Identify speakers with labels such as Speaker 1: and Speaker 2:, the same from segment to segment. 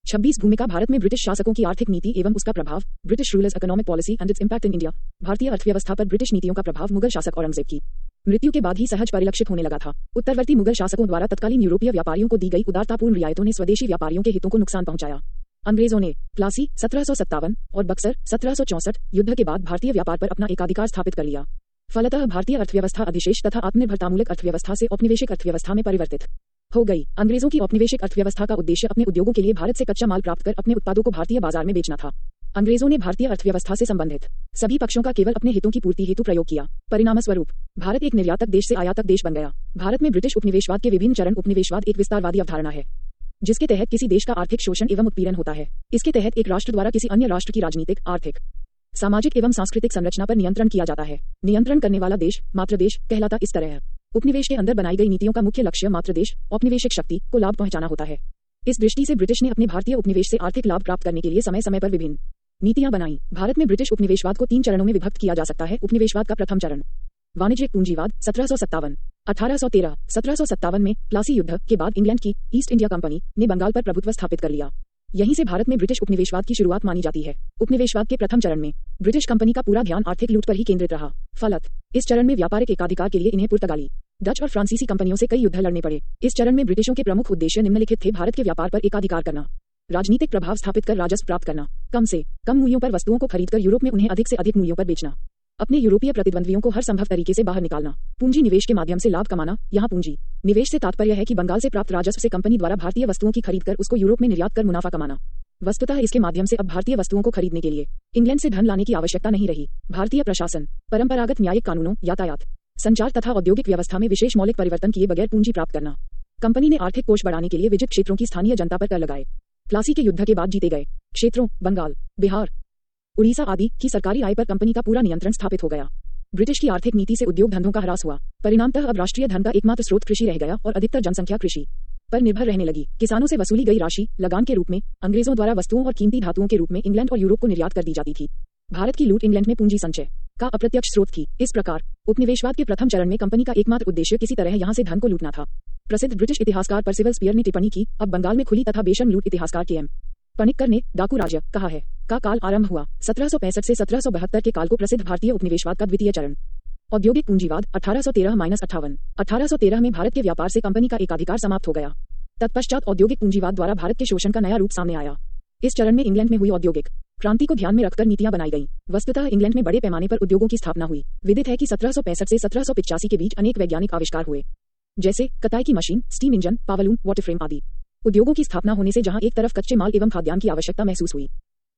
Speaker 1: 26 भूमिका भारत में ब्रिटिश शासकों की आर्थिक नीति एवं उसका प्रभाव, British rulers economic policy and its impact in India. भारतीय अर्थव्यवस्था पर ब्रिटिश नीतियों का प्रभाव मुगल शासक औरंगजेब की मृत्यु के बाद ही सहज परिलक्षित होने लगा था। उत्तरवर्ती मुगल शासकों द्वारा तत्कालीन यूरोपीय व्यापारियों को दी गई उदारतापूर्ण रियायतों ने स्वदेशी व्यापारियों के हितों को नुकसान पहुंचाया। अंग्रेजों ने प्लासी 1757 और बक्सर 1764 युद्ध के बाद भारतीय व्यापार पर अपना एकाधिकार स्थापित कर लिया। फलतः भारतीय अर्थव्यवस्था अधिशेष तथा आत्मनिर्भरतामूलक अर्थव्यवस्था से औपनिवेशिक अर्थव्यवस्था में परिवर्तित हो गई। अंग्रेजों की औपनिवेशिक अर्थव्यवस्था का उद्देश्य अपने उद्योगों के लिए भारत से कच्चा माल प्राप्त कर अपने उत्पादों को भारतीय बाजार में बेचना था। अंग्रेजों ने भारतीय अर्थव्यवस्था से संबंधित सभी पक्षों का केवल अपने हितों की पूर्ति हेतु प्रयोग किया। परिणामस्वरूप भारत एक निर्यातक देश से आयातक देश बन गया। भारत में ब्रिटिश उपनिवेशवाद के विभिन्न चरण। उपनिवेशवाद एक विस्तारवादी अवधारणा है जिसके तहत किसी देश का आर्थिक शोषण एवं उत्पीड़न होता है। इसके तहत एक राष्ट्र द्वारा किसी अन्य राष्ट्र की राजनीतिक, आर्थिक, सामाजिक एवं सांस्कृतिक संरचना पर नियंत्रण किया जाता है। नियंत्रण करने वाला देश मात्र देश कहलाता इस तरह है। उपनिवेश के अंदर बनाई गई नीतियों का मुख्य लक्ष्य मात्र देश औपनिवेशिक शक्ति को लाभ पहुंचाना होता है। इस दृष्टि से ब्रिटिश ने अपने भारतीय उपनिवेश से आर्थिक लाभ प्राप्त करने के लिए समय समय पर विभिन्न नीतियां बनाई। भारत में ब्रिटिश उपनिवेशवाद को 3 चरणों में विभक्त किया जा सकता है। उपनिवेशवाद का प्रथम चरण वाणिज्यिक पूंजीवाद 1757। 1813 1757 में प्लासी युद्ध के बाद इंग्लैंड की ईस्ट इंडिया कंपनी ने बंगाल पर प्रभुत्व स्थापित कर लिया। यहीं से भारत में ब्रिटिश उपनिवेशवाद की शुरुआत मानी जाती है। उपनिवेशवाद के प्रथम चरण में ब्रिटिश कंपनी का पूरा ध्यान आर्थिक लूट पर ही केंद्रित रहा। फलत इस चरण में व्यापारिक एकाधिकार के लिए इन्हें पुर्तगाली, डच और फ्रांसीसी कंपनियों से कई युद्ध लड़ने पड़े। इस चरण में ब्रिटिशों के प्रमुख उद्देश्य निम्नलिखित थे। भारत के व्यापार पर एकाधिकार करना, राजनीतिक प्रभाव स्थापित कर राजस्व प्राप्त करना, कम से कम मूल्यों पर वस्तुओं को खरीदकर यूरोप में उन्हें अधिक से अधिक मूल्यों पर बेचना, अपने यूरोपीय प्रतिद्वंद्वियों को हर संभव तरीके से बाहर निकालना, पूंजी निवेश के माध्यम से लाभ कमाना। यहाँ पूंजी निवेश से तात्पर्य है कि बंगाल से प्राप्त राजस्व से कंपनी द्वारा भारतीय वस्तुओं की खरीद कर उसको यूरोप में निर्यात कर मुनाफा कमाना। वस्तुतः इसके माध्यम से अब भारतीय वस्तुओं को खरीदने के लिए इंग्लैंड से धन लाने की आवश्यकता नहीं रही। भारतीय प्रशासन, परंपरागत न्यायिक कानूनों, यातायात, संचार तथा औद्योगिक व्यवस्था में विशेष मौलिक परिवर्तन किए बगैर पूंजी प्राप्त करना। कंपनी ने आर्थिक कोष बढ़ाने के लिए विजित क्षेत्रों की स्थानीय जनता पर कर लगाए। प्लासी के युद्ध के बाद जीते गए क्षेत्रों बंगाल, बिहार, उड़ीसा आदि की सरकारी आय पर कंपनी का पूरा नियंत्रण स्थापित हो गया। ब्रिटिश की आर्थिक नीति से उद्योग धंधों का ह्रास हुआ। परिणामतः अब राष्ट्रीय धन का एकमात्र स्रोत कृषि रह गया और अधिकतर जनसंख्या कृषि पर निर्भर रहने लगी। किसानों से वसूली गई राशि लगान के रूप में अंग्रेजों द्वारा वस्तुओं और कीमती धातुओं के रूप में इंग्लैंड और यूरोप को निर्यात कर दी जाती थी। भारत की लूट इंग्लैंड में पूंजी संचय का अप्रत्यक्ष स्रोत थी। इस प्रकार उपनिवेशवाद के प्रथम चरण में कंपनी का एकमात्र उद्देश्य किसी तरह यहां से धन को लूटना था। प्रसिद्ध ब्रिटिश इतिहासकार पर्सिवल स्पियर ने टिप्पणी की, अब बंगाल में खुली तथा बेशर्म लूट। इतिहासकार के एम पनिक्कर ने डाकू राज्य कहा है का काल आरंभ हुआ 1765 से 1772 के काल को प्रसिद्ध भारतीय उपनिवेशवाद का द्वितीय चरण औद्योगिक पूंजीवाद 1813-58। 1813 में भारत के व्यापार से कंपनी का एकाधिकार समाप्त हो गया। तत्पश्चात औद्योगिक पूंजीवाद द्वारा भारत के शोषण का नया रूप सामने आया। इस चरण में इंग्लैंड में हुई औद्योगिक क्रांति को ध्यान में रखकर नीतियां बनाई गईं। वस्तुतः इंग्लैंड में बड़े पैमाने पर उद्योगों की स्थापना हुई। विदित है कि 1765 से 1785 के बीच अनेक वैज्ञानिक आविष्कार हुए, जैसे कताई की मशीन, स्टीम इंजन, पावलून, वाटर फ्रेम आदि। उद्योगों की स्थापना होने से जहां एक तरफ कच्चे माल एवं खाद्यान्न की आवश्यकता महसूस हुई,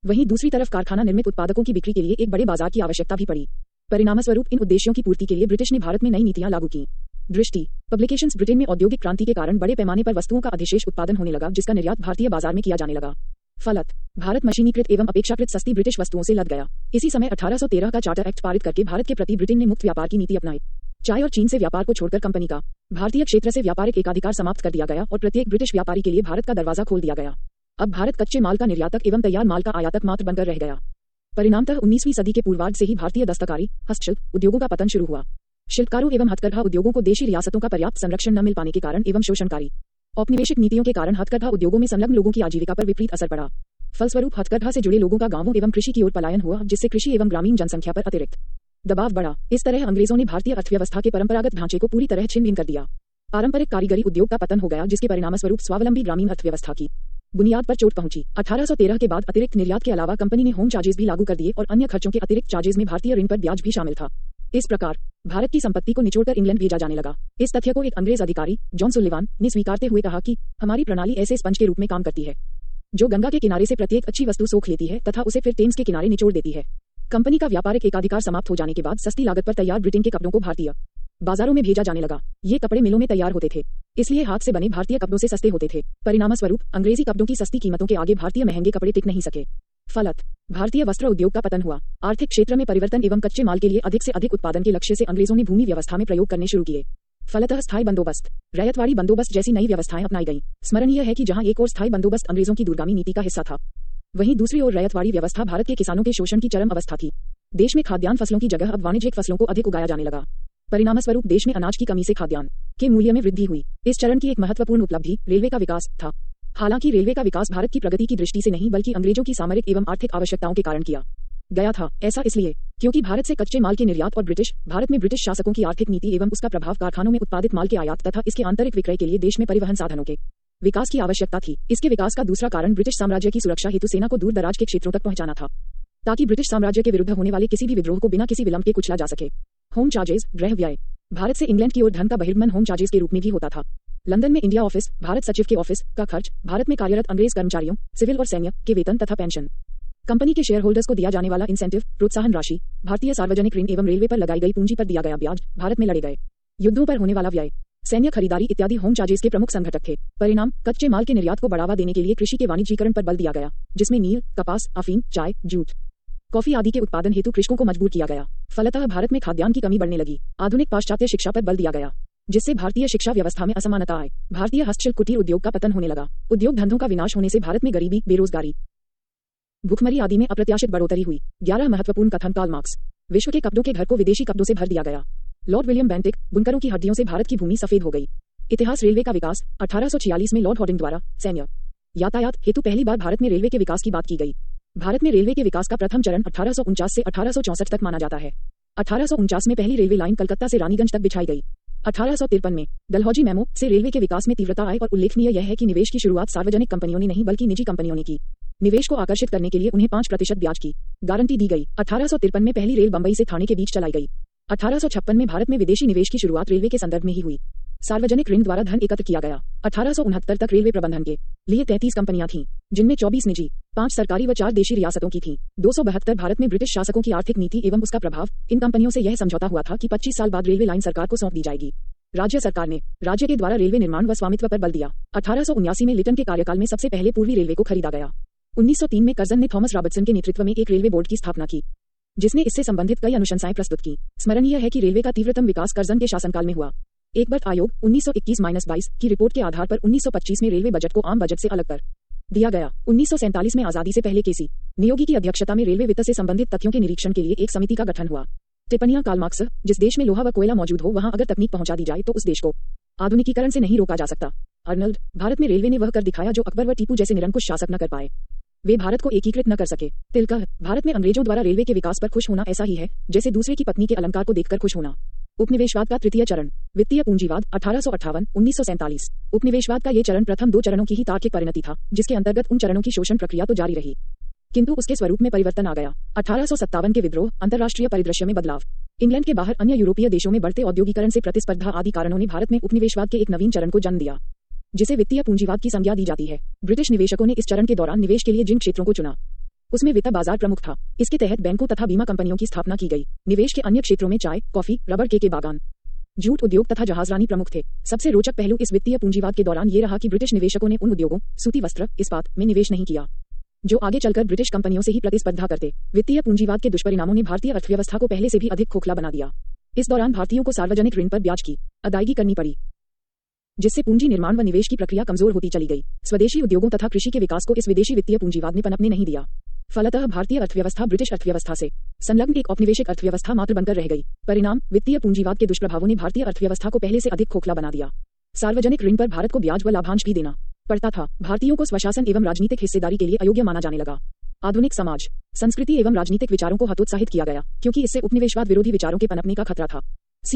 Speaker 1: वहीं दूसरी तरफ कारखाना निर्मित उत्पादकों की बिक्री के लिए एक बड़े बाजार की आवश्यकता भी पड़ी। परिणामस्वरूप इन उद्देश्यों की पूर्ति के लिए ब्रिटिश ने भारत में नई नीतियां लागू की। दृष्टि पब्लिकेशंस ब्रिटेन में औद्योगिक क्रांति के कारण बड़े पैमाने पर वस्तुओं का अधिशेष उत्पादन होने लगा, जिसका निर्यात भारतीय बाजार में किया जाने लगा। फलत भारत मशीनीकृत एवं अपेक्षाकृत सस्ती ब्रिटिश वस्तुओं से लद गया। इसी समय 1813 का चार्टर एक्ट पारित करके भारत के प्रति ब्रिटेन ने मुक्त व्यापार की नीति अपनाई। चाय और चीन से व्यापार को छोड़कर कंपनी का भारतीय क्षेत्र से व्यापारिक एकाधिकार समाप्त कर दिया गया और प्रत्येक ब्रिटिश व्यापारी के लिए भारत का दरवाजा खोल दिया गया। अब भारत कच्चे माल का निर्यातक एवं तैयार माल का आयातक मात्र बनकर रह गया। परिणामतः 19वीं सदी के पूर्वार्ध से ही भारतीय दस्तकारी, हस्तशिल्प उद्योगों का पतन शुरू हुआ। शिल्पकारों एवं हथकरघा उद्योगों को देशी रियासतों का पर्याप्त संरक्षण न मिल पाने के कारण एवं शोषणकारी औपनिवेशिक नीतियों के कारण हथकरघा उद्योगों में संलग्न लोगों की आजीविका पर विपरीत असर पड़ा। फलस्वरूप हथकरघा से जुड़े लोगों का गांवों एवं कृषि की ओर पलायन हुआ, जिससे कृषि एवं ग्रामीण जनसंख्या पर अतिरिक्त दबाव बढ़ा। इस तरह अंग्रेजों ने भारतीय अर्थव्यवस्था के परंपरागत ढांचे को पूरी तरह छिन्न भिन्न कर दिया। पारंपरिक कारीगरी उद्योग का पतन हो गया, जिसके परिणामस्वरूप स्वावलंबी ग्रामीण अर्थव्यवस्था की बुनियाद पर चोट पहुंची। 1813 के बाद अतिरिक्त निर्यात के अलावा कंपनी ने होम चार्जेस भी लागू कर दिए और अन्य खर्चों के अतिरिक्त चार्जेस में भारतीय ऋण पर ब्याज भी शामिल था। इस प्रकार भारत की संपत्ति को निचोड़कर इंग्लैंड भेजा जाने लगा। इस तथ्य को एक अंग्रेज अधिकारी जॉन सुलिवान ने स्वीकारते हुए कहा कि हमारी प्रणाली ऐसे स्पंज के रूप में काम करती है जो गंगा के किनारे से प्रत्येक अच्छी वस्तु सोख लेती है तथा उसे फिर टेम्स के किनारे निचोड़ देती है। कंपनी का व्यापारिक एकाधिकार समाप्त हो जाने के बाद सस्ती लागत पर तैयार ब्रिटेन के कपड़ों को भारतीय बाजारों में भेजा जाने लगा। ये कपड़े मिलों में तैयार होते थे, इसलिए हाथ से बने भारतीय कपड़ों से सस्ते होते थे। परिणामस्वरूप अंग्रेजी कपड़ों की सस्ती कीमतों के आगे भारतीय महंगे कपड़े टिक नहीं सके। फलत भारतीय वस्त्र उद्योग का पतन हुआ। आर्थिक क्षेत्र में परिवर्तन एवं कच्चे माल के लिए अधिक से अधिक उत्पादन के लक्ष्य से अंग्रेजों ने भूमि व्यवस्था में प्रयोग करने शुरू किए। फलतः स्थायी बंदोबस्त, रैयतवाड़ी बंदोबस्त जैसी नई व्यवस्थाएं अपनाई गईं। स्मरणीय है कि जहां एक ओर स्थायी बंदोबस्त अंग्रेजों की दूरगामी नीति का हिस्सा था, वहीं दूसरी ओर रैयतवाड़ी व्यवस्था भारत के किसानों के शोषण की चरम अवस्था थी। देश में खाद्यान्न फसलों की जगह अब वाणिज्यिक फसलों को अधिक उगाया जाने लगा। परिणामस्वरूप देश में अनाज की कमी से खाद्यान्न के मूल्य में वृद्धि हुई। इस चरण की एक महत्वपूर्ण उपलब्धि रेलवे का विकास था। हालांकि रेलवे का विकास भारत की प्रगति की दृष्टि से नहीं बल्कि अंग्रेजों की सामरिक एवं आर्थिक आवश्यकताओं के कारण किया गया था। ऐसा इसलिए क्योंकि भारत से कच्चे माल के निर्यात और भारत में ब्रिटिश शासकों की आर्थिक नीति एवं उसका प्रभाव कारखानों में उत्पादित माल के आयात तथा इसके आंतरिक विक्रय के लिए देश में परिवहन साधनों के विकास की आवश्यकता थी। इसके विकास का दूसरा कारण ब्रिटिश साम्राज्य की सुरक्षा हेतु सेना को दूर दराज के क्षेत्रों तक पहुंचाना था, ताकि ब्रिटिश साम्राज्य के विरुद्ध होने वाले किसी भी विद्रोह को बिना किसी विलंब के कुचला जा सके। होम चार्जेस, गृह व्यय। भारत से इंग्लैंड की ओर धन का बहिर्गमन होम चार्जेस के रूप में भी होता था। लंदन में इंडिया ऑफिस, भारत सचिव के ऑफिस का खर्च, भारत में कार्यरत अंग्रेज कर्मचारियों, सिविल और सैन्य के वेतन तथा पेंशन, कंपनी के शेयर होल्डर्स को दिया जाने वाला इंसेंटिव, प्रोत्साहन राशि, भारतीय सार्वजनिक ऋण एवं रेलवे पर लगाई गई पूंजी पर दिया गया ब्याज, भारत में लड़े गए युद्धों पर होने वाला व्यय, सैन्य खरीदारी इत्यादि होम चार्जेस के प्रमुख संघटक थे। परिणाम, कच्चे माल के निर्यात को बढ़ावा देने के लिए कृषि के वाणिज्यीकरण पर बल दिया गया, जिसमें नील, कपास, अफीम, चाय, जूट, कॉफी आदि के उत्पादन हेतु कृषकों को मजबूर किया गया। फलतः भारत में खाद्यान्न की कमी बढ़ने लगी। आधुनिक पाश्चात्य शिक्षा पर बल दिया गया, जिससे भारतीय शिक्षा व्यवस्था में असमानता आए। भारतीय हस्तशिल्प कुटीर उद्योग का पतन होने लगा। उद्योग धंधों का विनाश होने से भारत में गरीबी, बेरोजगारी, भूखमरी आदि में अप्रत्याशित बढ़ोतरी हुई। 11 महत्वपूर्ण कथन। Karl Marx. विश्व के कपड़ों के घर को विदेशी कपड़ों से भर दिया गया। Lord William Bentinck. बुनकरों की हड्डियों से भारत की भूमि सफेद हो गई। इतिहास। रेलवे का विकास। 1846 में लॉर्ड हॉर्डिंग द्वारा सैन्य यातायात हेतु पहली बार भारत में रेलवे के विकास की बात की गई। भारत में रेलवे के विकास का प्रथम चरण 1849 से 1864 तक माना जाता है। 1849 में पहली रेलवे लाइन कलकत्ता से रानीगंज तक बिछाई गई। 1853 में डलहौजी मेमो से रेलवे के विकास में तीव्रता आई और उल्लेखनीय यह है कि निवेश की शुरुआत सार्वजनिक कंपनियों ने नहीं बल्कि निजी कंपनियों ने की। निवेश को आकर्षित करने के लिए उन्हें 5% ब्याज की गारंटी दी गई। 1853 में पहली रेल बंबई से ठाणे के बीच चलाई गई। 1856 में भारत में विदेशी निवेश की शुरुआत रेलवे के संदर्भ में ही हुई। सार्वजनिक ऋण द्वारा धन एकत्र किया गया। 1869 तक रेलवे प्रबंधन के लिए 33 कंपनियां थीं, जिनमें 24 निजी, 5 सरकारी व 4 देशी रियासतों की थीं। 272 भारत में ब्रिटिश शासकों की आर्थिक नीति एवं उसका प्रभाव। इन कंपनियों से यह समझौता हुआ था कि 25 साल बाद रेलवे लाइन सरकार को सौंप दी जाएगी। राज्य सरकार ने राज्य के द्वारा रेलवे निर्माण व स्वामित्व पर बल दिया। 1879 में लिटन के कार्यकाल में सबसे पहले पूर्वी रेलवे को खरीदा गया। 1903 में कर्जन ने थॉमस रॉबर्टसन के नेतृत्व में एक रेलवे बोर्ड की स्थापना की, जिसने इससे संबंधित कई अनुशंसाएं प्रस्तुत की। स्मरणीय है कि रेलवे का तीव्रतम विकास कर्जन के शासनकाल में हुआ। एकबर्ट आयोग 1921-22 की रिपोर्ट के आधार पर 1925 में रेलवे बजट को आम बजट से अलग कर दिया गया। 1947 में आजादी से पहले केसी नियोगी की अध्यक्षता में रेलवे वित्त से संबंधित तथ्यों के निरीक्षण के लिए एक समिति का गठन हुआ। टिप्पणियां। Karl Marx. जिस देश में लोहा व कोयला मौजूद हो वहां अगर तकनीक पहुंचा दी जाए तो उस देश को आधुनिकीकरण से नहीं रोका जा सकता। अर्नल्ड। भारत में रेलवे ने वह कर दिखाया जो अकबर व टीपू जैसे निरंकुश शासक न कर पाए। वे भारत को एकीकृत न कर सके। तिलकर। भारत में अंग्रेजों द्वारा रेलवे के विकास पर खुश होना ऐसा ही है जैसे दूसरे की पत्नी के अलंकार को देखकर खुश होना। उपनिवेशवाद का तृतीय चरण। वित्तीय पूंजीवाद 1858-1947। उपनिवेशवाद का ये चरण प्रथम 2 चरणों की ही तार्किक परिणति था, जिसके अंतर्गत उन चरणों की शोषण प्रक्रिया तो जारी रही, किंतु उसके स्वरूप में परिवर्तन आ गया। 1857 के विद्रोह, अंतर्राष्ट्रीय परिदृश्य में बदलाव, इंग्लैंड के बाहर अन्य यूरोपीय देशों में बढ़ते औद्योगिकरण से प्रतिस्पर्धा आदि कारणों ने भारत में उपनिवेशवाद के एक नवीन चरण को जन्म दिया, जिसे वित्तीय पूंजीवाद की संज्ञा दी जाती है। ब्रिटिश निवेशकों ने इस चरण के दौरान निवेश के लिए जिन क्षेत्रों को चुना उसमें वित्त बाजार प्रमुख था। इसके तहत बैंकों तथा बीमा कंपनियों की स्थापना की गई। निवेश के अन्य क्षेत्रों में चाय, कॉफी, रबड़ के बागान, जूट उद्योग तथा जहाजरानी प्रमुख थे। सबसे रोचक पहलू इस वित्तीय पूंजीवाद के दौरान ये रहा कि ब्रिटिश निवेशकों ने उन उद्योगों, सूती वस्त्र, इस्पात में निवेश नहीं किया जो आगे चलकर ब्रिटिश कंपनियों से ही प्रतिस्पर्धा करते। वित्तीय पूंजीवाद के दुष्परिणामों ने भारतीय अर्थव्यवस्था को पहले से भी अधिक खोखला बना दिया। इस दौरान भारतीयों को सार्वजनिक ऋण पर ब्याज की अदायगी करनी पड़ी, जिससे पूंजी निर्माण व निवेश की प्रक्रिया कमजोर होती चली गई। स्वदेशी उद्योगों तथा कृषि के विकास को इस विदेशी वित्तीय पूंजीवाद ने पनपने नहीं दिया। फलतः भारतीय अर्थव्यवस्था ब्रिटिश अर्थव्यवस्था से संलग्न एक औपनिवेशिक अर्थव्यवस्था मात्र बनकर रह गई। परिणाम, वित्तीय पूंजीवाद के दुष्प्रभावों ने भारतीय अर्थव्यवस्था को पहले से अधिक खोखला बना दिया। सार्वजनिक ऋण पर भारत को ब्याज व लाभांश भी देना पड़ता था। भारतीयों को स्वशासन एवं राजनीतिक हिस्सेदारी के लिए अयोग्य माना जाने लगा। आधुनिक समाज, संस्कृति एवं राजनीतिक विचारों को हतोत्साहित किया गया, क्योंकि इससे उपनिवेशवाद विरोधी विचारों के पनपने का खतरा था।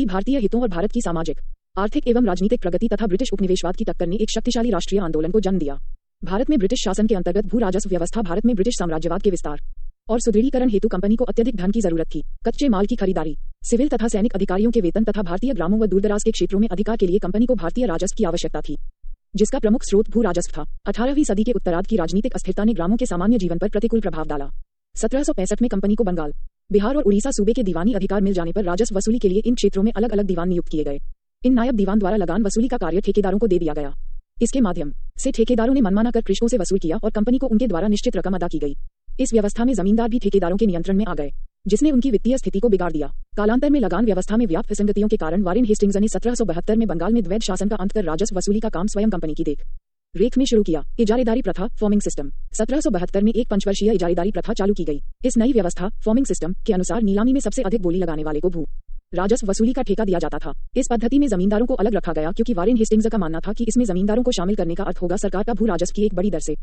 Speaker 1: भारतीय हितों और भारत की सामाजिक, आर्थिक एवं राजनीतिक प्रगति तथा ब्रिटिश उपनिवेशवाद की टक्कर ने एक शक्तिशाली राष्ट्रीय आंदोलन को जन्म दिया। भारत में ब्रिटिश शासन के अंतर्गत भू राजस्व व्यवस्था, भारत में ब्रिटिश साम्राज्यवाद के विस्तार और सुदृढ़ीकरण हेतु कंपनी को अत्यधिक धन की जरूरत थी। कच्चे माल की खरीदारी, सिविल तथा सैनिक अधिकारियों के वेतन तथा भारतीय ग्रामों व दूरदराज के क्षेत्रों में अधिकार के लिए कंपनी को भारतीय राजस्व की आवश्यकता थी, जिसका प्रमुख स्रोत भू राजस्व था। 18वीं सदी के उत्तरार्ध की राजनीतिक अस्थिरता ने ग्रामों के सामान्य जीवन पर प्रतिकूल प्रभाव डाला। 1765 में कंपनी को बंगाल, बिहार और उड़ीसा सूबे के दीवानी अधिकार मिल जाने पर राजस्व वसूली के लिए इन क्षेत्रों में अलग अलग दीवान नियुक्त किए गए। इन नायब दीवान द्वारा लगान वसूली का कार्य ठेकेदारों को दे दिया गया। इसके माध्यम से ठेकेदारों ने मनमाना कर कृषकों से वसूल किया और कंपनी को उनके द्वारा निश्चित रकम अदा की गई। इस व्यवस्था में जमींदार भी ठेकेदारों के नियंत्रण में आ गए, जिसने उनकी वित्तीय स्थिति को बिगाड़ दिया। कालांतर में लगान व्यवस्था में व्याप्त विसंगतियों के कारण वारेन हेस्टिंग्स ने 1772 में बंगाल में द्वैध शासन का अंत कर राजस्व वसूली का काम स्वयं कंपनी की रेख में शुरू किया। इजारेदारी प्रथा, फॉर्मिंग सिस्टम। 1772 में एक 5 वर्षीय इजारेदारी प्रथा चालू की गई। इस नई व्यवस्था, फॉर्मिंग सिस्टम के अनुसार नीलामी में सबसे अधिक बोली लगाने वाले को भू राजस्व वसूली का ठेका दिया जाता था। इस पद्धति में जमींदारों को अलग रखा गया क्योंकि वारेन हेस्टिंग्स का मानना था कि इसमें जमींदारों को शामिल करने का अर्थ होगा सरकार का भू राजस्व की एक बड़ी दर से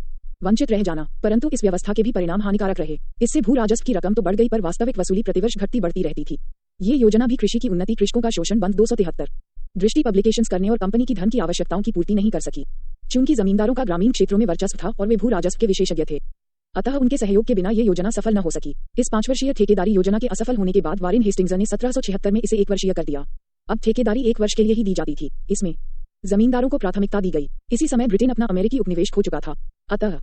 Speaker 1: वंचित रह जाना। परंतु इस व्यवस्था के भी परिणाम हानिकारक रहे। इससे भू राजस्व की रकम तो बढ़ गई पर वास्तविक वसूली प्रतिवर्ष घटती बढ़ती रहती थी। ये योजना भी कृषि की उन्नति, कृषकों का शोषण, बंद 273 दृष्टि पब्लिकेशंस करने और कंपनी की धन की आवश्यकताओं की पूर्ति नहीं कर सकी। चूंकि जमींदारों का ग्रामीण क्षेत्रों में वर्चस्व था और वे भू राजस्व के विशेषज्ञ थे, अतः उनके सहयोग के बिना ये योजना सफल न हो सकी। इस 5 वर्षीय ठेकेदारी योजना के असफल होने के बाद वारेन हेस्टिंग्स ने 1776 में इसे 1 वर्षीय कर दिया। अब ठेकेदारी 1 वर्ष के लिए ही दी जाती थी। इसमें जमींदारों को प्राथमिकता दी गई। इसी समय ब्रिटेन अपना अमेरिकी उपनिवेश खो चुका था, अतः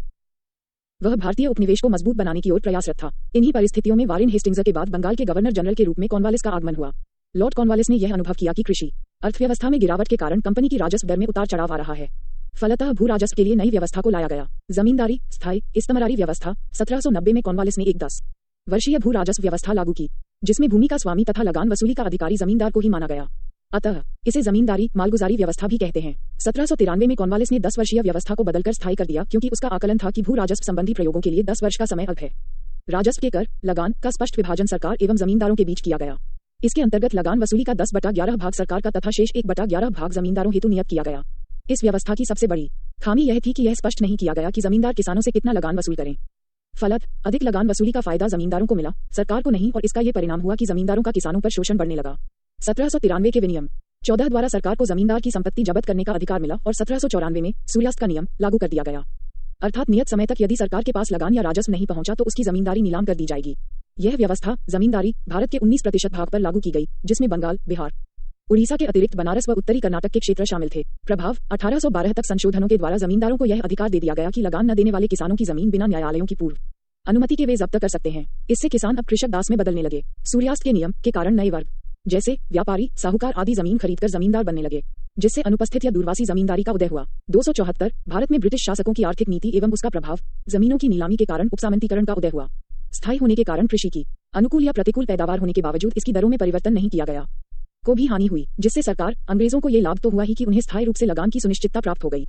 Speaker 1: वह भारतीय उपनिवेश को मजबूत बनाने की ओर प्रयासरत था। इन्हीं परिस्थितियों में वारेन हेस्टिंग्स के बाद बंगाल के गवर्नर जनरल के रूप में कॉर्नवालिस का आगमन हुआ। लॉर्ड कॉर्नवालिस ने यह अनुभव किया कि कृषि अर्थव्यवस्था में गिरावट के कारण कंपनी की राजस्व दर में उतार चढ़ाव आ रहा है। फलतः भू राजस्व के लिए नई व्यवस्था को लाया गया। जमींदारी स्थायी इस्तमरारी व्यवस्था। 1790 में कॉर्नवालिस ने एक 10 वर्षीय भू राजस्व व्यवस्था लागू की, जिसमें भूमि का स्वामी तथा लगान वसूली का अधिकारी जमींदार को ही माना गया। अतः इसे जमींदारी मालगुजारी व्यवस्था भी कहते हैं। 1793 में कॉर्नवालिस ने 10 वर्षीय व्यवस्था को बदलकर स्थायी कर दिया क्योंकि उसका आकलन था कि भू राजस्व संबंधी प्रयोगों के लिए 10 वर्ष का समय अल्प है। राजस्व के कर लगान का स्पष्ट विभाजन सरकार एवं जमींदारों के बीच किया गया। इसके अंतर्गत लगान वसूली का 10/11 भाग सरकार का तथा शेष 1/11 भाग जमींदारों हेतु नियत किया गया। इस व्यवस्था की सबसे बड़ी खामी यह थी कि यह स्पष्ट नहीं किया गया कि जमींदार किसानों से कितना लगान वसूल करें। फलत अधिक लगान वसूली का फायदा जमींदारों को मिला, सरकार को नहीं, और इसका यह परिणाम हुआ कि जमींदारों का किसानों पर शोषण बढ़ने लगा। 1793 के विनियम 14 द्वारा सरकार को जमींदार की संपत्ति जब्त करने का अधिकार मिला और 1794 में सूर्यास्त का नियम लागू कर दिया गया। अर्थात नियत समय तक यदि सरकार के पास लगान या राजस्व नहीं पहुंचा तो उसकी जमींदारी नीलाम कर दी जाएगी। यह व्यवस्था जमींदारी भारत के 19% भाग पर लागू की गई, जिसमें बंगाल, बिहार, उड़ीसा के अतिरिक्त बनारस व उत्तरी कर्नाटक के क्षेत्र शामिल थे। प्रभाव 1812 तक संशोधनों के द्वारा जमींदारों को यह अधिकार दे दिया गया कि लगान न देने वाले किसानों की जमीन बिना न्यायालयों की पूर्व अनुमति के वे जब्त कर सकते हैं। इससे किसान अब कृषक दास में बदलने लगे। सूर्यास्त के नियम के कारण नए वर्ग जैसे व्यापारी, साहूकार आदि जमीन खरीदकर जमींदार बनने लगे, जिससे अनुपस्थित या दूरवासी जमींदारी का उदय हुआ। 274 भारत में ब्रिटिश शासकों की आर्थिक नीति एवं उसका प्रभाव। जमीनों की नीलामी के कारण उपसामंतीकरण का उदय हुआ। स्थायी होने के कारण कृषि की अनुकूल या प्रतिकूल पैदावार होने के बावजूद इसकी दरों में परिवर्तन नहीं किया गया, को भी हानि हुई, जिससे सरकार अंग्रेजों को ये लाभ तो हुआ ही कि उन्हें स्थायी रूप से लगान की सुनिश्चितता प्राप्त हो गई,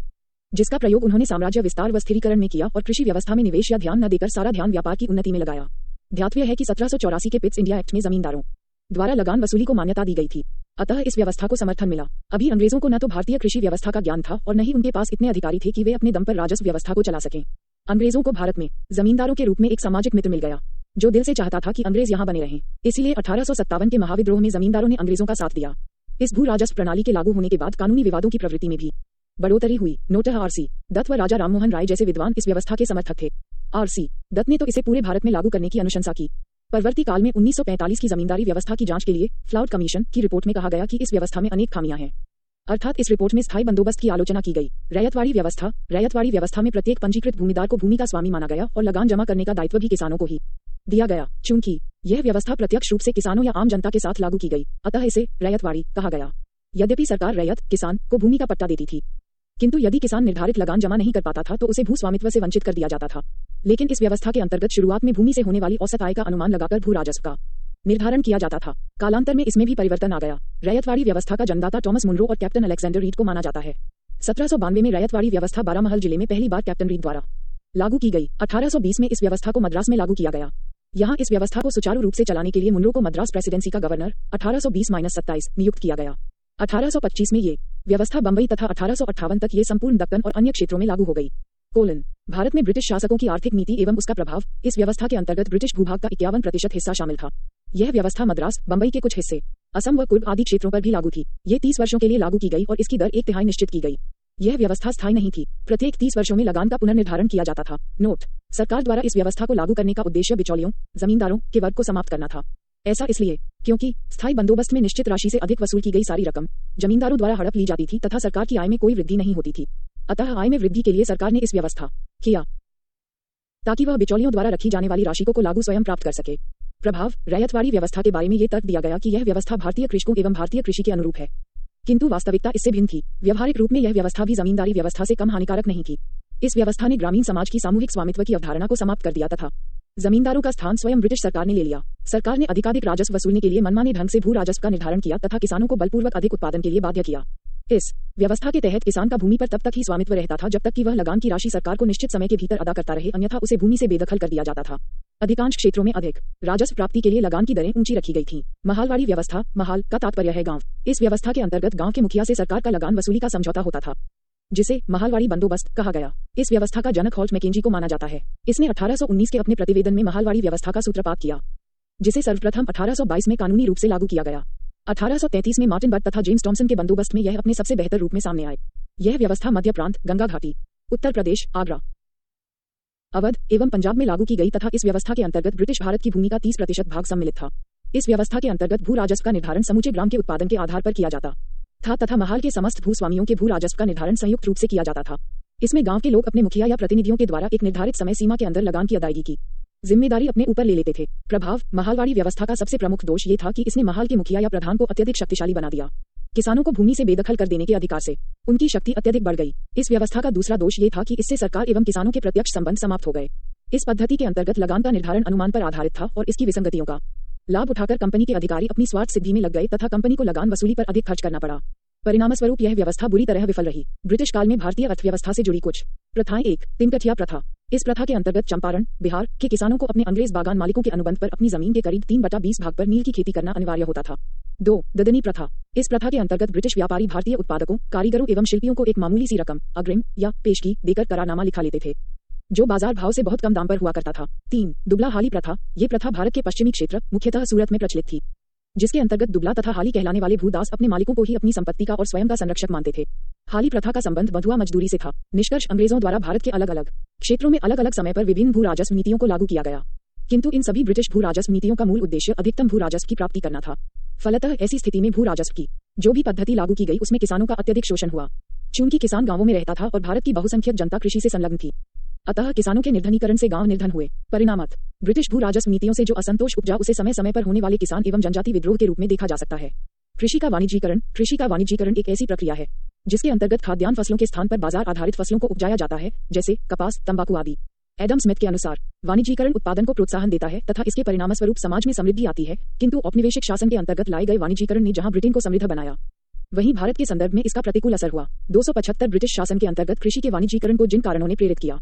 Speaker 1: जिसका प्रयोग उन्होंने साम्राज्य विस्तार व स्थिरीकरण में किया और कृषि व्यवस्था में निवेश या ध्यान न देकर सारा ध्यान व्यापार की उन्नति में लगाया। ध्यातव्य है कि 1784 के पिट्स इंडिया एक्ट में जमींदारों द्वारा लगान वसूली को मान्यता दी गई थी, अतः इस व्यवस्था को समर्थन मिला। अभी अंग्रेजों को न तो भारतीय कृषि व्यवस्था का ज्ञान था और न ही उनके पास इतने अधिकारी थे कि वे अपने दम पर राजस्व व्यवस्था को चला सकें। अंग्रेजों को भारत में जमींदारों के रूप में एक सामाजिक मित्र मिल गया, जो दिल से चाहता था कि अंग्रेज यहाँ बने रहें। इसीलिए 1857 के महाविद्रोह में जमींदारों ने अंग्रेजों का साथ दिया। इस भू राजस्व प्रणाली के लागू होने के बाद कानूनी विवादों की प्रवृत्ति में भी बढ़ोतरी हुई। Note RC. दत्त व राजा राममोहन राय जैसे विद्वान इस व्यवस्था के समर्थक थे। आर.सी. दत्त ने तो इसे पूरे भारत में लागू करने की अनुशंसा की। परवर्ती काल में 1945 की जमींदारी व्यवस्था की जांच के लिए फ्लाउड कमीशन की रिपोर्ट में कहा गया कि इस व्यवस्था में अनेक खामियां हैं। अर्थात इस रिपोर्ट में स्थायी बंदोबस्त की आलोचना की गई। रैयतवाड़ी व्यवस्था में प्रत्येक पंजीकृत भूमिदार को भूमि का स्वामी माना गया और लगान जमा करने का दायित्व भी किसानों को ही दिया गया। चूंकि यह व्यवस्था प्रत्यक्ष रूप से किसानों या आम जनता के साथ लागू की गई, अतः इसे रैयतवाड़ी कहा गया। यद्यपि सरकार रैयत किसान को भूमि का पट्टा देती थी, किंतु यदि किसान निर्धारित लगान जमा नहीं कर पाता था तो उसे भू स्वामित्व से वंचित कर दिया जाता था। लेकिन इस व्यवस्था के अंतर्गत शुरुआत में भूमि से होने वाली औसत आय का अनुमान लगाकर भू राजस्व का निर्धारण किया जाता था। कालांतर में इसमें भी परिवर्तन आ गया। रैयतवाड़ी व्यवस्था का जन्मदाता टॉमस मुनरो और कैप्टन अलेक्जेंडर रीड को माना जाता है। 1792 में रैयतवाड़ी व्यवस्था बारामहल जिले में पहली बार कैप्टन रीड द्वारा लागू की गई। 1820 में इस व्यवस्था को मद्रास में लागू किया गया। यहाँ इस व्यवस्था को सुचारू रूप से चलाने के लिए मुनरो को मद्रास प्रेसिडेंसी का गवर्नर 1820-27 नियुक्त किया गया। 1825 में ये व्यवस्था बंबई तथा 1858 तक ये संपूर्ण दक्कन और अन्य क्षेत्रों में लागू हो गई। भारत में ब्रिटिश शासकों की आर्थिक नीति एवं उसका प्रभाव। इस व्यवस्था के अंतर्गत ब्रिटिश भूभाग का 51% हिस्सा शामिल था। यह व्यवस्था मद्रास, बंबई के कुछ हिस्से, असम व कुर्ग आदि क्षेत्रों पर भी लागू थी। ये 30 वर्षों के लिए लागू की गई और इसकी दर 1/3 निश्चित की गई। यह व्यवस्था स्थायी नहीं थी। प्रत्येक 30 वर्षों में लगान का पुनर्निर्धारण किया जाता था। नोट: सरकार द्वारा इस व्यवस्था को लागू करने का उद्देश्य बिचौलियों, जमींदारों के वर्ग को समाप्त करना था। ऐसा इसलिए क्योंकि स्थायी बंदोबस्त में निश्चित राशि से अधिक वसूल की गई सारी रकम जमींदारों द्वारा हड़प ली जाती थी तथा सरकार की आय में कोई वृद्धि नहीं होती थी। अतः आय में वृद्धि के लिए सरकार ने इस व्यवस्था किया ताकि वह बिचौलियों द्वारा रखी जाने वाली राशि को लागू स्वयं प्राप्त कर सके। प्रभाव: रैयतवाड़ी व्यवस्था के बारे में ये तर्क दिया गया कि यह व्यवस्था भारतीय कृषकों एवं भारतीय कृषि के अनुरूप है, किंतु वास्तविकता इससे भिन्न थी। व्यवहारिक रूप में यह व्यवस्था भी जमींदारी व्यवस्था से कम हानिकारक नहीं थी। इस व्यवस्था ने ग्रामीण समाज की सामूहिक स्वामित्व की अवधारणा को समाप्त कर दिया तथा जमींदारों का स्थान स्वयं ब्रिटिश सरकार ने ले लिया। सरकार ने अधिकाधिक राजस्व वसूलने के लिए मनमाने ढंग से भू राजस्व का निर्धारण किया तथा किसानों को बलपूर्वक अधिक उत्पादन के लिए बाध्य किया। इस व्यवस्था के तहत किसान का भूमि पर तब तक ही स्वामित्व रहता था जब तक कि वह लगान की राशि सरकार को निश्चित समय के भीतर अदा करता रहे, अन्यथा उसे भूमि से बेदखल कर दिया जाता था। अधिकांश क्षेत्रों में अधिक राजस्व प्राप्ति के लिए लगान की दरें ऊंची रखी गई थीं। महालवाड़ी व्यवस्था, महाल का तात्पर्य है गांव। इस व्यवस्था के अंतर्गत गांव के मुखिया से सरकार का लगान वसूली का समझौता होता था, जिसे महालवाड़ी बंदोबस्त कहा गया। इस व्यवस्था का जनक हॉल्ट मैकेंजी को माना जाता है। इसने 1819 के अपने प्रतिवेदन में महालवाड़ी व्यवस्था का सूत्रपात किया, जिसे सर्वप्रथम 1822 में कानूनी रूप से लागू किया गया। 1833 में मार्टिन बर्ट तथा जेम्स टॉमसन के बंदोबस्त में यह अपने सबसे बेहतर रूप में सामने आए। यह व्यवस्था मध्य प्रांत, गंगा घाटी, उत्तर प्रदेश, आगरा, अवध एवं पंजाब में लागू की गई तथा इस व्यवस्था के अंतर्गत ब्रिटिश भारत की भूमि का 30% भाग सम्मिलित था। इस व्यवस्था के अंतर्गत भू राजस्व का निर्धारण समूचे ग्राम के उत्पादन के आधार पर किया जाता था तथा महाल के समस्त भूस्वामियों के भू राजस्व का निर्धारण संयुक्त रूप से किया जाता था। इसमें गांव के लोग अपने मुखिया या प्रतिनिधियों के द्वारा एक निर्धारित समय सीमा के अंदर लगान की अदायगी की जिम्मेदारी अपने ऊपर ले लेते थे। प्रभाव: महालवाड़ी व्यवस्था का सबसे प्रमुख दोष ये था कि इसने महाल के मुखिया या प्रधान को अत्यधिक शक्तिशाली बना दिया। किसानों को भूमि से बेदखल कर देने के अधिकार से उनकी शक्ति अत्यधिक बढ़ गई। इस व्यवस्था का दूसरा दोष ये था कि इससे सरकार एवं किसानों के प्रत्यक्ष संबंध समाप्त हो गए। इस पद्धति के अंतर्गत लगान का निर्धारण अनुमान पर आधारित था और इसकी विसंगतियों का लाभ उठाकर कंपनी के अधिकारी अपनी स्वार्थ सिद्धि में लग गए तथा कंपनी को लगान वसूली पर अधिक खर्च करना पड़ा। परिणामस्वरूप यह व्यवस्था बुरी तरह विफल रही। ब्रिटिश काल में भारतीय अर्थव्यवस्था से जुड़ी कुछ प्रथाएं। 1. तिनकठिया प्रथा। इस प्रथा के अंतर्गत चंपारण, बिहार के किसानों को अपने अंग्रेज बागान मालिकों के अनुबंध पर अपनी जमीन के करीब 3/20 भाग पर नील की खेती करना अनिवार्य होता था। 2. ददनी प्रथा। इस प्रथा के अंतर्गत ब्रिटिश व्यापारी भारतीय उत्पादकों, कारीगरों एवं शिल्पियों को एक मामूली सी रकम अग्रिम या पेशगी देकर करारनामा लिखा लेते थे, जो बाजार भाव से बहुत कम दाम पर हुआ करता था। 3. दुबला हाली प्रथा। ये प्रथा भारत के पश्चिमी क्षेत्र, मुख्यतः सूरत में प्रचलित थी, जिसके अंतर्गत दुबला तथा हाली कहलाने वाले भूदास अपने मालिकों को ही अपनी संपत्ति का और स्वयं का संरक्षक मानते थे। हाली प्रथा का संबंध बंधुआ मजदूरी से था। निष्कर्ष: अंग्रेजों द्वारा भारत के अलग अलग क्षेत्रों में अलग अलग समय पर विभिन्न भू राजस्व नीतियों को लागू किया गया, किंतु इन सभी ब्रिटिश भू राजस्व नीतियों का मूल उद्देश्य अधिकतम भू राजस्व की प्राप्ति करना था। फलतः ऐसी स्थिति में भू राजस्व की जो भी पद्धति लागू की गई उसमें किसानों का अत्यधिक शोषण हुआ। चूंकि किसान गांवों में रहता था और भारत की बहुसंख्यक जनता कृषि से संलग्न थी, अतः किसानों के निर्धनीकरण से गांव निर्धन हुए। परिणामत: ब्रिटिश भू राजस्व नीतियों से जो असंतोष उपजा उसे समय समय पर होने वाले किसान एवं जनजाति विद्रोह के रूप में देखा जा सकता है। कृषि का वाणिज्यीकरण। कृषि का वाणिज्यीकरण एक ऐसी प्रक्रिया है जिसके अंतर्गत खाद्यान्न फसलों के स्थान पर बाजार आधारित फसलों को उपजाया जाता है, जैसे कपास, तंबाकू आदि। एडम स्मिथ के अनुसार वाणिज्यीकरण उत्पादन को प्रोत्साहन देता है तथा इसके परिणामस्वरूप समाज में समृद्धि आती है, किंतु औपनिवेशिक शासन के अंतर्गत लाए गए वाणिज्यीकरण ने जहां ब्रिटेन को समृद्ध बनाया, वहीं भारत के संदर्भ में इसका प्रतिकूल असर हुआ। 275 ब्रिटिश शासन के अंतर्गत कृषि के वाणिज्यीकरण को जिन कारणों ने प्रेरित किया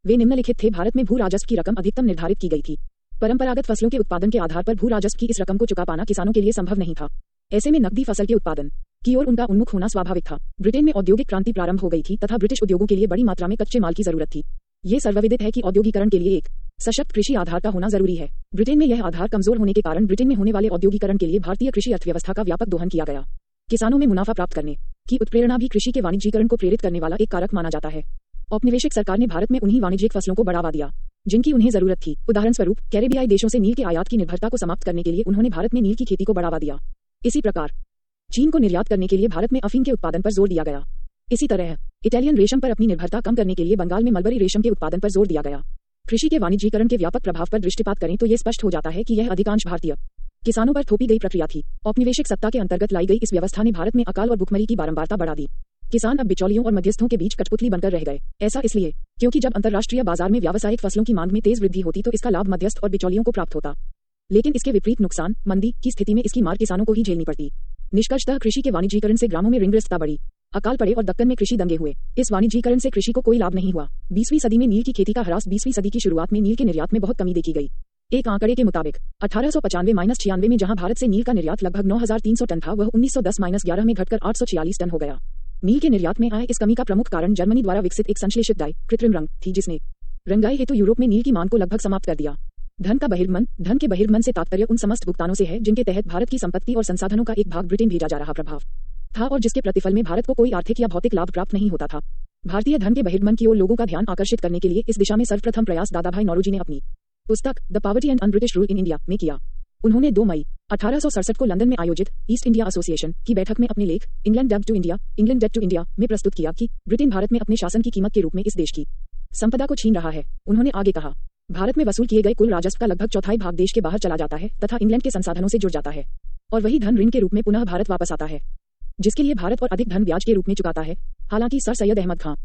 Speaker 1: वे निम्नलिखित थे। भारत में भू राजस्व की रकम अधिकतम निर्धारित की गई थी। परंपरागत फसलों के उत्पादन के आधार पर भू राजस्व की इस रकम को चुका पाना किसानों के लिए संभव नहीं था। ऐसे में नकदी फसल के उत्पादन की ओर उनका उन्मुख होना स्वाभाविक था। ब्रिटेन में औद्योगिक क्रांति प्रारंभ हो गई थी तथा ब्रिटिश उद्योगों के लिए बड़ी मात्रा में कच्चे माल की जरूरत थी। ये सर्वविदित है कि औद्योगिकरण के लिए एक सशक्त कृषि आधार का होना जरूरी है। ब्रिटेन में यह आधार कमजोर होने के कारण ब्रिटेन में होने वाले औद्योगिकरण के लिए भारतीय कृषि अर्थव्यवस्था का व्यापक दोहन किया गया। किसानों में मुनाफा प्राप्त करने की उत्प्रेरणा भी कृषि के वाणिज्यीकरण को प्रेरित करने वाला एक कारक माना जाता है। औपनिवेशिक सरकार ने भारत में उन्हीं वाणिज्यिक फसलों को बढ़ावा दिया जिनकी उन्हें जरूरत थी। उदाहरण स्वरूप, कैरेबियाई देशों से नील के आयात की निर्भरता को समाप्त करने के लिए उन्होंने भारत में नील की खेती को बढ़ावा दिया। इसी प्रकार चीन को निर्यात करने के लिए भारत में अफीम के उत्पादन पर जोर दिया गया। इसी तरह इटालियन रेशम पर अपनी निर्भरता कम करने के लिए बंगाल में मलबरी रेशम के उत्पादन पर जोर दिया गया। कृषि के वाणिज्यीकरण के व्यापक प्रभाव पर दृष्टिपात करें तो यह स्पष्ट हो जाता है कि यह अधिकांश भारतीय किसानों पर थोपी गई प्रक्रिया थी। औपनिवेशिक सत्ता के अंतर्गत लाई गई इस व्यवस्था ने भारत में अकाल और भुखमरी की बारंबारता बढ़ा दी। किसान अब बिचौलियों और मध्यस्थों के बीच कठपुतली बनकर रह गए। ऐसा इसलिए क्योंकि जब अंतर्राष्ट्रीय बाजार में व्यावसायिक फसलों की मांग में तेज वृद्धि होती तो इसका लाभ मध्यस्थ और बिचौलियों को प्राप्त होता, लेकिन इसके विपरीत नुकसान, मंदी की स्थिति में इसकी मार किसानों को ही झेलनी पड़ती। निष्कर्षतः कृषि के वाणिज्यीकरण से ग्रामों में ऋणग्रस्तता बढ़ी, अकाल पड़े और दक्कन में कृषि दंगे हुए। इस वाणिज्यीकरण से कृषि को कोई लाभ नहीं हुआ। 20वीं सदी में नील की खेती का ह्रास। 20वीं सदी की शुरुआत में नील के निर्यात में बहुत कमी देखी गई। एक आंकड़े के मुताबिक 1895-96 में जहां भारत से नील का निर्यात लगभग 9300 टन था, वह 1910-11 में घटकर 846 टन हो गया। नील के निर्यात में आए इस कमी का प्रमुख कारण जर्मनी द्वारा विकसित एक संश्लेषित डाई कृत्रिम रंग थी, जिसने रंगाई हेतु यूरोप में नील की मांग को लगभग समाप्त कर दिया। धन के बहिर्गमन से तात्पर्य उन समस्त भुगतानों से है जिनके तहत भारत की संपत्ति और संसाधनों का एक भाग ब्रिटेन भेजा जा रहा प्रभाव था और जिसके प्रतिफल में भारत को कोई आर्थिक या भौतिक लाभ प्राप्त नहीं होता था। भारतीय धन के बहिर्गमन की ओर लोगों का ध्यान आकर्षित करने के लिए इस दिशा में सर्वप्रथम प्रयास दादाभाई नौरोजी ने अपनी पुस्तक the poverty and un-British rule in India में किया। उन्होंने 2 मई 1867 को लंदन में आयोजित ईस्ट इंडिया एसोसिएशन की बैठक में अपने लेख इंग्लैंड डेब्ट टू इंडिया में प्रस्तुत किया कि ब्रिटेन भारत में अपने शासन की कीमत के रूप में इस देश की संपदा को छीन रहा है। उन्होंने आगे कहा, भारत में वसूल किए गए कुल राजस्व का लगभग चौथाई भाग देश के बाहर चला जाता है तथा इंग्लैंड के संसाधनों से जुड़ जाता है और वही धन ऋण के रूप में पुनः भारत वापस आता है, जिसके लिए भारत और अधिक धन ब्याज के रूप में चुकाता है। हालांकि सर सैयद अहमद खां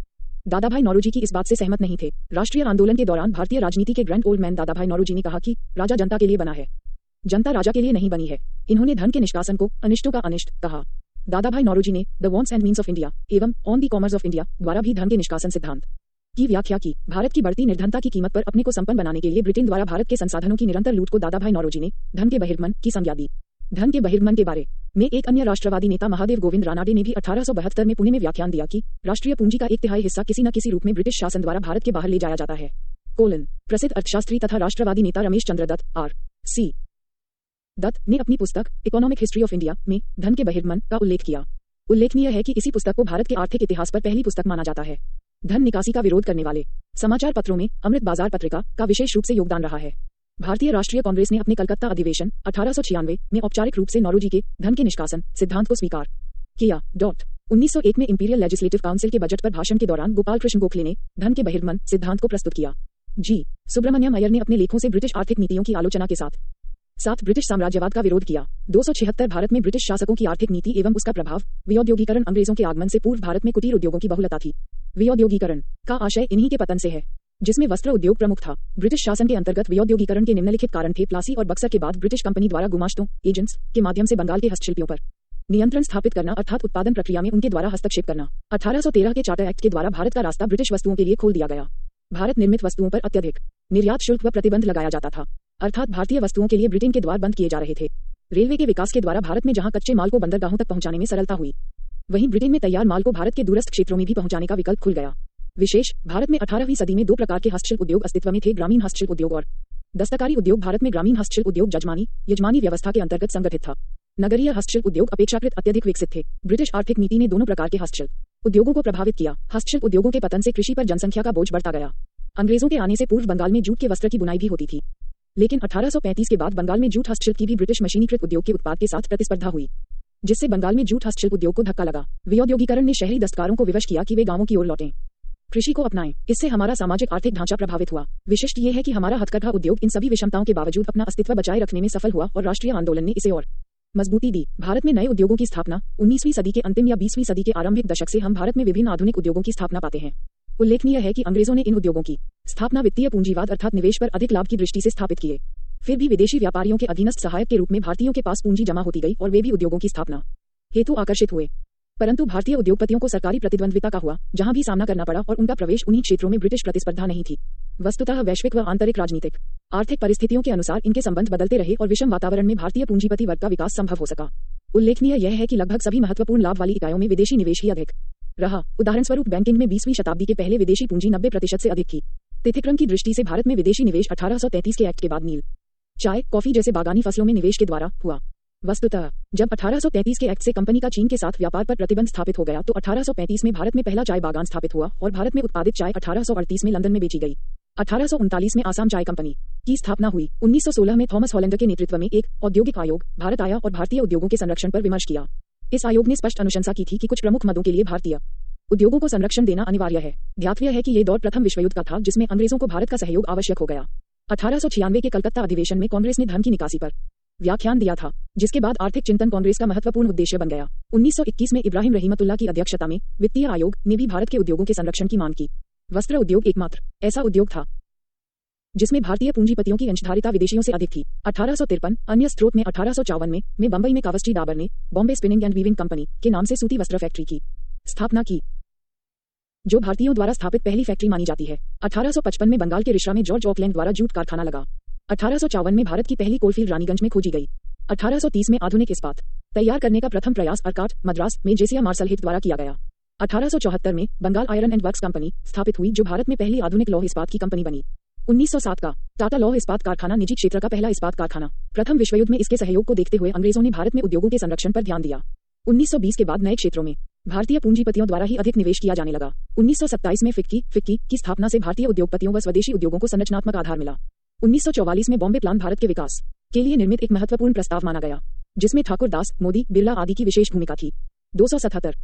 Speaker 1: दादाभाई नौरोजी की इस बात से सहमत नहीं थे। राष्ट्रीय आंदोलन के दौरान भारतीय राजनीति के grand old man Dadabhai Naoroji ने कहा कि राजा जनता के लिए बना है, जनता राजा के लिए नहीं बनी है। इन्होंने धन के निष्कासन को अनिष्टों का अनिष्ट कहा। दादाभाई नौरोजी ने the wants and means of India एवं on the commerce of India द्वारा भी धन के निष्कासन सिद्धांत की व्याख्या की। भारत की बढ़ती निर्धनता की कीमत पर अपने को संपन्न बनाने के लिए ब्रिटेन द्वारा भारत के संसाधनों की निरंतर लूट को दादाभाई नौरोजी ने धन के बहिर्गमन की संज्ञा दी। धन के बहिर्गमन के बारे में एक अन्य राष्ट्रवादी नेता महादेव गोविंद रानाडे ने भी 1872 में पुणे में व्याख्यान दिया कि राष्ट्रीय पूंजी का 1/3 हिस्सा किसी न किसी रूप में ब्रिटिश शासन द्वारा भारत के बाहर ले जाया जाता है। प्रसिद्ध अर्थशास्त्री तथा राष्ट्रवादी नेता रमेश चंद्र दत्त R.C. दत्त ने अपनी पुस्तक इकोनॉमिक हिस्ट्री ऑफ इंडिया में धन के बहिर्गमन का उल्लेख किया। उल्लेखनीय है कि इसी पुस्तक को भारत के आर्थिक इतिहास पर पहली पुस्तक माना जाता है। धन निकासी का विरोध करने वाले समाचार पत्रों में अमृत बाजार पत्रिका का विशेष रूप से योगदान रहा है। भारतीय राष्ट्रीय कांग्रेस ने अपने कलकत्ता अधिवेशन 1896 में औपचारिक रूप से नौरोजी के धन के निष्कासन सिद्धांत को स्वीकार किया। 1901 में इंपीरियल लेजिस्लेटिव काउंसिल के बजट पर भाषण के दौरान गोपाल कृष्ण गोखले ने धन के बहिर्गमन सिद्धांत को प्रस्तुत किया। जी सुब्रमण्यम अय्यर ने अपने लेखों से ब्रिटिश आर्थिक नीतियों की आलोचना के साथ ब्रिटिश साम्राज्यवाद का विरोध किया। 276 भारत में ब्रिटिश शासकों की आर्थिक नीति एवं उसका प्रभाव। विऔद्योगीकरण अंग्रेजों के आगमन से पूर्व भारत में कुटीर उद्योगों की बहुलता थी। विऔद्योगीकरण का आशय इन्हीं के पतन से है, जिसमें वस्त्र उद्योग प्रमुख था। ब्रिटिश शासन के अंतर्गत विऔद्योगीकरण के निम्नलिखित कारण थे। प्लासी और बक्सर के बाद ब्रिटिश कंपनी द्वारा गुमाश्तों एजेंट्स के माध्यम से बंगाल के हस्तशिल्पियों पर नियंत्रण स्थापित करना अर्थात उत्पादन प्रक्रिया में उनके द्वारा हस्तक्षेप करना। 1813 के चार्टर एक्ट के द्वारा भारत का रास्ता ब्रिटिश वस्तुओं के लिए खोल दिया गया। भारत निर्मित वस्तुओं पर अत्यधिक निर्यात शुल्क व प्रतिबंध लगाया जाता था, अर्थात भारतीय वस्तुओं के लिए ब्रिटेन के द्वार बंद किए जा रहे थे। रेलवे के विकास के द्वारा भारत में जहां कच्चे माल को बंदरगाहों तक पहुंचाने में सरलता हुई, वहीं ब्रिटेन में तैयार माल को भारत के दूरस्थ क्षेत्रों में भी पहुंचाने का विकल्प खुल गया। विशेष भारत में 18वीं सदी में 2 प्रकार के हस्तशिल्प उद्योग अस्तित्व में थे, ग्रामीण हस्तशिल्प उद्योग और दस्तकारी उद्योग। भारत में ग्रामीण हस्तशिल्प उद्योग यजमानी व्यवस्था के अंतर्गत संगठित था। नगरीय हस्तशिल्प उद्योग अपेक्षाकृत अत्यधिक विकसित थे। ब्रिटिश आर्थिक नीति ने दोनों प्रकार के हस्तशिल्प उद्योगों को प्रभावित किया। हस्तशिल्प उद्योगों के पतन से कृषि पर जनसंख्या का बोझ बढ़ता गया। अंग्रेजों के आने से पूर्व बंगाल में जूट के वस्त्र की बुनाई भी होती थी, लेकिन 1835 के बाद बंगाल में जूट हस्तशिल्प की भी ब्रिटिश मशीनीकृत उद्योग के उत्पाद के साथ प्रतिस्पर्धा हुई, जिससे बंगाल में जूट हस्तशिल्प उद्योग को धक्का लगा। विऔद्योगीकरण ने शहरी दस्तकारों को विवश किया कि वे गांवों की ओर लौटें, कृषि को अपनाएं। इससे हमारा सामाजिक आर्थिक ढांचा प्रभावित हुआ। विशिष्ट ये है कि हमारा हथकरघा उद्योग इन सभी विषमताओं के बावजूद अपना अस्तित्व बचाए रखने में सफल हुआ और राष्ट्रीय आंदोलन ने इसे और मजबूती दी। भारत में नए उद्योगों की स्थापना 19वीं सदी के अंतिम या 20वीं सदी के आरंभिक दशक से हम भारत में विभिन्न आधुनिक उद्योगों की स्थापना पाते हैं। उल्लेखनीय है कि अंग्रेजों ने इन उद्योगों की स्थापना वित्तीय पूंजीवाद अर्थात निवेश पर अधिक लाभ की दृष्टि से स्थापित किए। फिर भी विदेशी व्यापारियों के अधीनस्थ सहायक के रूप में भारतीयों के पास पूंजी जमा होती गई और वे भी उद्योगों की स्थापना हेतु आकर्षित हुए। परंतु भारतीय उद्योगपतियों को सरकारी प्रतिद्वंद्विता का हुआ, जहां भी सामना करना पड़ा, और उनका प्रवेश उन्हीं क्षेत्रों में ब्रिटिश प्रतिस्पर्धा नहीं थी। वस्तुतः वैश्विक व आंतरिक राजनीतिक आर्थिक परिस्थितियों के अनुसार इनके संबंध बदलते रहे और विषम वातावरण में भारतीय पूंजीपति वर्ग का विकास संभव हो सका। उल्लेखनीय यह है कि लगभग सभी महत्वपूर्ण लाभ वाली इकाइयों में विदेशी निवेश ही अधिक रहा। उदाहरण स्वरूप बैंकिंग में 20वीं शताब्दी के पहले विदेशी पूंजी 90% से अधिक थी। तिथिक्रम की दृष्टि से भारत में विदेशी निवेश 1833 के एक्ट के बाद नील चाय, कॉफी जैसे बागानी फसलों में निवेश के द्वारा हुआ। वस्तुतः जब 1833 के एक्ट से कंपनी का चीन के साथ व्यापार पर प्रतिबंध स्थापित हो गया तो 1835 में भारत में पहला चाय बागान स्थापित हुआ और भारत में उत्पादित चाय 1838 में लंदन में बेची गई। 1839 में आसाम चाय कंपनी की स्थापना हुई। 1916 में थॉमस हॉलैंडर के नेतृत्व में एक औद्योगिक आयोग भारत आया और भारतीय उद्योगों के संरक्षण पर विमर्श किया। इस आयोग ने स्पष्ट अनुशंसा की थी कि कुछ प्रमुख मदों के लिए भारतीय उद्योगों को संरक्षण देना अनिवार्य है। ध्यातव्य है कि ये दौर प्रथम विश्व युद्ध का था, जिसमें अंग्रेजों को भारत का सहयोग आवश्यक हो गया। 1896 के कलकत्ता अधिवेशन में कांग्रेस ने धन की निकासी पर व्याख्यान दिया था, जिसके बाद आर्थिक चिंतन कांग्रेस का महत्वपूर्ण उद्देश्य बन गया। 1921 में इब्राहिम रहीमतुल्लाह की अध्यक्षता में वित्तीय आयोग ने भी भारत के उद्योगों के संरक्षण की मांग की। वस्त्र उद्योग एकमात्र ऐसा उद्योग था जिसमें भारतीय पूंजीपतियों की अंशधारिता विदेशियों से अधिक थी। 1853 अन्य स्रोत में 1854 में बंबई में कावस्ट्री डाबर ने Bombay spinning and weaving company के नाम से सूती वस्त्र फैक्ट्री की स्थापना की, जो भारतीयों द्वारा स्थापित पहली फैक्ट्री मानी जाती है। 1855 में बंगाल के रिश्रा में जॉर्ज ऑकलैंड द्वारा जूट कारखाना लगा। 1854 में भारत की पहली कोलफील्ड रानीगंज में खोजी गई। 1830 में आधुनिक इस्पात तैयार करने का प्रथम प्रयास अर्काट मद्रास में जेसिया मार्शल हिट द्वारा किया गया। 1874 में Bengal iron and works company स्थापित हुई, जो भारत में पहली आधुनिक लौह इस्पात की कंपनी बनी। 1907 का टाटा लौह इस्पात कारखाना निजी क्षेत्र का पहला इस्पात कारखाना। प्रथम विश्वयुद्ध में इसके सहयोग को देखते हुए अंग्रेजों ने भारत में उद्योगों के संरक्षण पर ध्यान दिया। 1920 के बाद नए क्षेत्रों में भारतीय पूंजीपतियों द्वारा ही अधिक निवेश किया जाने लगा। 1927 में फिक्की की स्थापना से भारतीय उद्योगपतियों व स्वदेशी उद्योगों को संरचनात्मक आधार मिला। 1944 में बॉम्बे प्लान भारत के विकास के लिए निर्मित एक महत्वपूर्ण प्रस्ताव माना गया, जिसमें ठाकुर दास, मोदी, बिरला आदि की विशेष भूमिका थी। 277